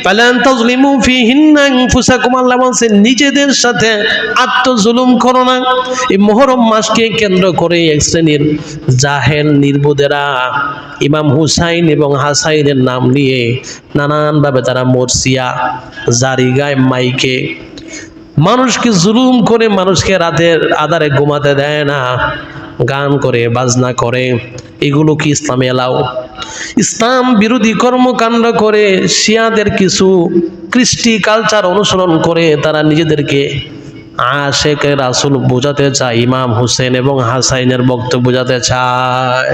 ফালান তাজলিমু ফিহিন্না আনফুসাকুম, আল্লাহ বলেন নিজেদের সাথে আত্মজুলুম করো না। এই মুহররম মাসকে কেন্দ্র করে এক শ্রেণীর জাহেল নির্বোধেরা ইমাম হুসাইন এবং হাসাইনের নাম নিয়ে নানানভাবে তারা মরসিয়া জারি গায় মাইকে মানুষকে জুলুম করে, মানুষকে রাতের আধারে ঘুমাতে দেয় না, গান করে বাজনা করে। এগুলো কি ইসলামে এলাও? ইসলাম বিরোধী কর্মকাণ্ড করে শিয়াদের কিছু কৃষ্টি কালচার অনুসরণ করে তারা নিজেদেরকে আশেকে রাসূল বোঝাতে চায়, ইমাম হুসেন এবং হাসাইনের বক্তব্য বোঝাতে চায়।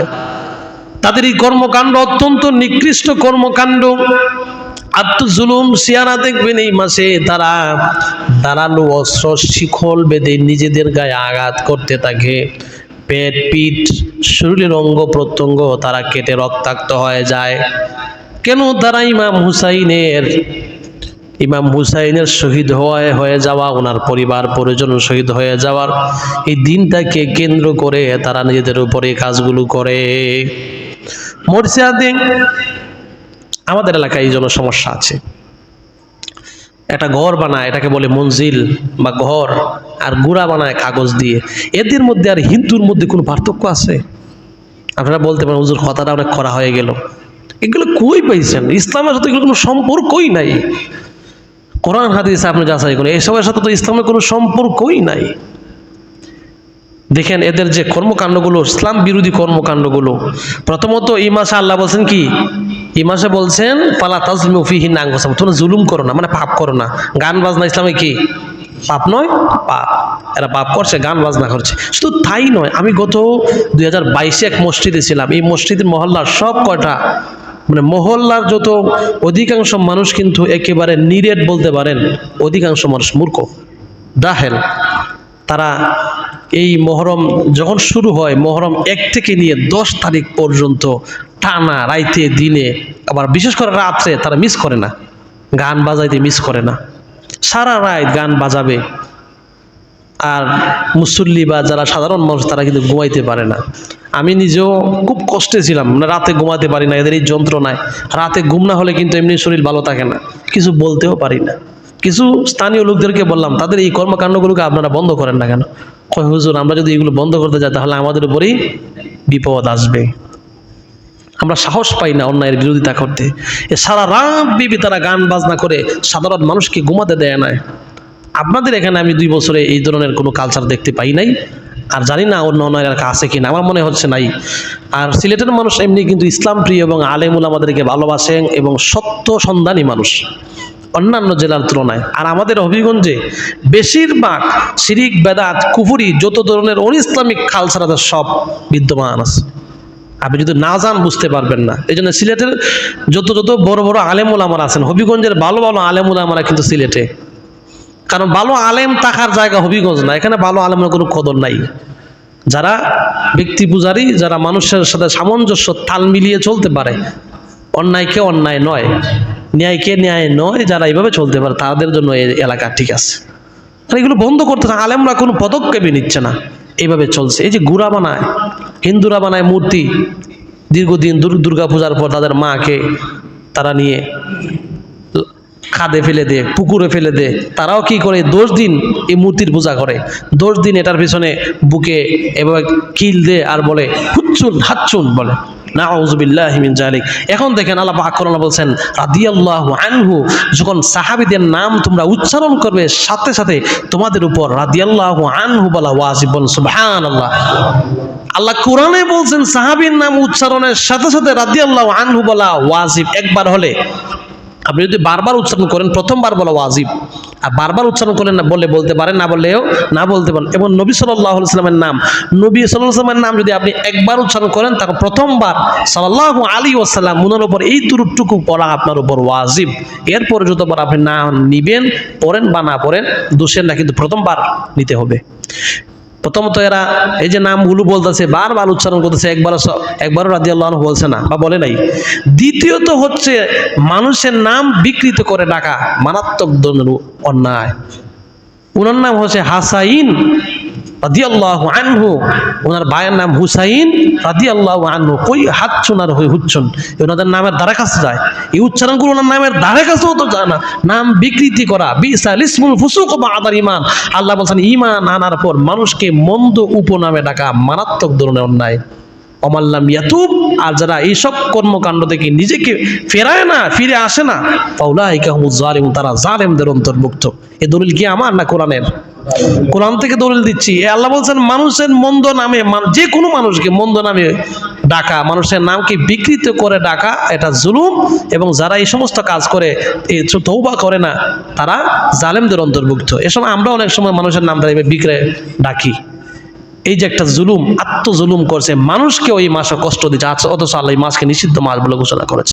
তাদের এই কর্মকাণ্ড অত্যন্ত নিকৃষ্ট কর্মকাণ্ড, আত্মজুলুম। শিয়ারা দেখবেন এই মাসে তারা ধারালো অস্ত্র শিখল বেঁধে নিজেদের গায়ে আঘাত করতে থাকে। পেট, পিঠ, শরীরের অঙ্গ প্রত্যঙ্গ তারা কেটে রক্তাক্ত হয়ে যায়। কেন? তারা ইমাম হুসাইনের শহীদ হয়ে যাওয়া, ওনার পরিবার পরিজন শহীদ হয়ে যাওয়ার এই দিনটাকে কেন্দ্র করে তারা নিজেদের উপরে কাজগুলো করে। মরসিয়াতে আমাদের এলাকায় এই জন্য সমস্যা আছে। একটা ঘর বানায়, এটাকে বলে মঞ্জিল বা ঘর, আর গুড়া বানায় কাগজ দিয়ে। এদের মধ্যে আর হিন্দুর মধ্যে কোনো পার্থক্য আছে? আপনারা বলতে পারেন হুজুর কথাটা অনেক করা হয়ে গেল। এগুলো কই পাইছেন? ইসলামের সাথে এগুলো কোনো সম্পর্কই নাই। কোরআন হাদিস আপনি যাচাই করেন, এসবের সাথে তো ইসলামের কোনো সম্পর্কই নাই। দেখেন এদের যে কর্মকাণ্ডগুলো, ইসলাম বিরোধী কর্মকাণ্ডগুলো। প্রথমত এই মাসে আল্লাহ বলছেন কি? এই মাসে বলছেন ফালা তাজলিমু ফিহিন্না আনফুসাকুম, তোমরা জুলুম করো না, মানে পাপ করো না। গান বাজনা ইসলামে কি পাপ নয়? পাপ। এরা পাপ করছে, গান বাজনা করছে। শুধু তাই নয়, আমি গত 2022-এ এক মসজিদে ছিলাম। এই মসজিদের মহল্লার সব কয়টা মানে মহল্লার যত অধিকাংশ মানুষ কিন্তু একেবারে নিরেট বলতে পারেন, অধিকাংশ মানুষ মূর্খ, জাহেল। তারা এই মহরম যখন শুরু হয়, মহরম 1 থেকে নিয়ে 10 তারিখ পর্যন্ত টানা রাইতে দিনে, আবার বিশেষ করে রাত্রে তারা মিস করে না, গান বাজাইতে মিস করে না। সারা রাত গান বাজাবে। আর মুসল্লি বা যারা সাধারণ মানুষ তারা কিন্তু ঘুমাইতে পারে না। আমি নিজেও খুব কষ্টে ছিলাম, মানে রাতে ঘুমাতে পারি না, এদের এই যন্ত্রণায়। রাতে ঘুম না হলে কিন্তু এমনি শরীর ভালো থাকে না, কিছু বলতেও পারি না। কিছু স্থানীয় লোকদেরকে বললাম তাদের এই কর্মকাণ্ডগুলোকে আপনারা বন্ধ করেন না কেন? কয় হুজুর আমরা যদি এগুলো বন্ধ করতে যাই তাহলে আমাদের উপরেই বিপদ আসবে। আমরা সাহস পাই না অন্যায়ের বিরোধিতা করতে। এ সারা রাত বিবি তারা গান বাজনা করে সাধারণ মানুষকে ঘুমাতে দেয় না। আপনাদের এখানে আমি 2 বছরে এই ধরনের কোনো কালচার দেখতে পাই নাই, আর জানি না অন্য এলাকা আছে কিনা, আমার মনে হচ্ছে নাই। আর সিলেটের মানুষ এমনি কিন্তু ইসলাম প্রিয় এবং আলেম উলামাদেরকে ভালোবাসেন এবং সত্য সন্ধানী মানুষ অন্যান্য জেলার তুলনায়। আর আমাদের হবিগঞ্জে বেশিরভাগ শিরিক, বেদাত, কুফরি, যত ধরনের অনইসলামিক কালচার আছে সব বিদ্যমান আছে। আপনি যদি না যান বুঝতে পারবেন না। এই জন্য সিলেটের যত বড় বড় আলেম উলামারা আছেন, হবিগঞ্জের ভালো ভালো আলেম উলামারা কিন্তু সিলেটে। কারণ ভালো আলেম থাকার জায়গা হবিগঞ্জ না, এখানে ভালো আলেমের কোনো কদর নাই। যারা ব্যক্তি পূজারী, যারা মানুষের সাথে সামঞ্জস্য তাল মিলিয়ে চলতে পারে, অন্যায়কে অন্যায় নয়, ন্যায়কে ন্যায় নয়, যারা এইভাবে চলতে পারে তাদের জন্য এই এলাকা ঠিক আছে। এগুলো বন্ধ করতে না, আলেমরা কোনো পদক্ষেপই নিচ্ছে না, এইভাবে চলছে। এই যে গুড়া বানায়, হিন্দুরা বানায় মূর্তি, দীর্ঘদিন দুর্গা পূজার পর তাদের মাকে তারা নিয়ে খাদে ফেলে দে, পুকুরে ফেলে দে। তারাও কি করে 10 দিন এই মূর্তির পূজা করে, 10 দিন এটার পিছনে বুকে এভাবে কিল দে আর বলে হুচ্চুন হাচ্চুন বলে। নাউযুবিল্লাহি মিন যালিক। এখন দেখেন আল্লাহ পাক কোরআনে বলছেন রাদিয়াল্লাহু আনহু, যখন সাহাবীদের নাম তোমরা উচ্চারণ করবে সাথে সাথে তোমাদের উপর রাদিয়াল্লাহু আনহু বলা ওয়াজিব। বলুন সুবহানাল্লাহ। আল্লাহ কোরআনে বলছেন সাহাবীর নাম উচ্চারণের সাথে সাথে রাদিয়াল্লাহু আনহু বলা ওয়াজিব। একবার হলে, আপনি যদি বারবার উচ্চারণ করেন, প্রথমবার বলা ওয়াজিব, আর বারবার উচ্চারণ করেন না বললে বলতে পারেন, না বললেও না বলতে পারেন। এবং নবী সাল্লাল্লাহু আলাইহি ওয়াসাল্লামের নাম, নবী সাল্লাল্লাহু আলাইহি ওয়াসাল্লামের নাম যদি আপনি একবার উচ্চারণ করেন, তারপর প্রথমবার সাল্লাল্লাহু আলাইহি ওয়াসাল্লাম উনার উপর এই দুরূপটুকু পড়া আপনার উপর ওয়াজিব। এরপরে যতবার আপনি না নিবেন, পড়েন বা না পড়েন দোষের না, কিন্তু প্রথমবার নিতে হবে। প্রথমত এরা এই যে নামগুলো বলতেছে, বারবার উচ্চারণ করতেছে, একবারও রাদিয়াল্লাহু আনহু বলছে না বা বলে নাই। দ্বিতীয়ত হচ্ছে মানুষের নাম বিকৃত করে ডাকা মারাত্মক ধরনের অন্যায়। ওনার নাম হচ্ছে হাসাইন, রাদিয়াল্লাহু আনহু, ওনার ভাইয়ের নাম হুসাইন রাদিয়াল্লাহু আনহু, কই হাত চুনার হয়ে হুচ্ছন, ওনাদের নামের দ্বারা কাছে যায়, এই উচ্চারণগুলো ওনার নামের দ্বারা কাছেও তো যায় না। নাম বিকৃতি করা, বিসাল ইসমুল ফুসুক বাদাল ঈমান। আল্লাহ বলছেন ঈমান আনার পর মানুষকে মন্দ উপনামে ডাকা মারাত্মক ধরনের অন্যায়। অমাল্লাম ইয়াতুব, আর যারা এইসব কর্মকাণ্ড থেকে নিজেকে ফেরায় না, ফিরে আসে না, ফাউলাইকা হুমুজ জালিমুন, তারা জালেমদের অন্তর্ভুক্ত। এ দলিল কি আমার না কোরআনের? কোরআন থেকে দলিল দিচ্ছি। এ আল্লাহ বলছেন মানুষের মন্দ নামে, যে কোনো মানুষকে মন্দ নামে ডাকা, মানুষের নামকে বিকৃত করে ডাকা, এটা জুলুম। এবং যারা এই সমস্ত কাজ করে, তওবা করে না, তারা জালেমদের অন্তর্ভুক্ত। এ সময় আমরা অনেক সময় মানুষের নাম ধরে বিক্রে ডাকি। এই যে একটা জুলুম, আত্মজুলুম করছে, মানুষকে ওই মাসে কষ্ট দিচ্ছে, অথচ আল্লাহ এই মাসকে নিষিদ্ধ মাস বলে ঘোষণা করেছে।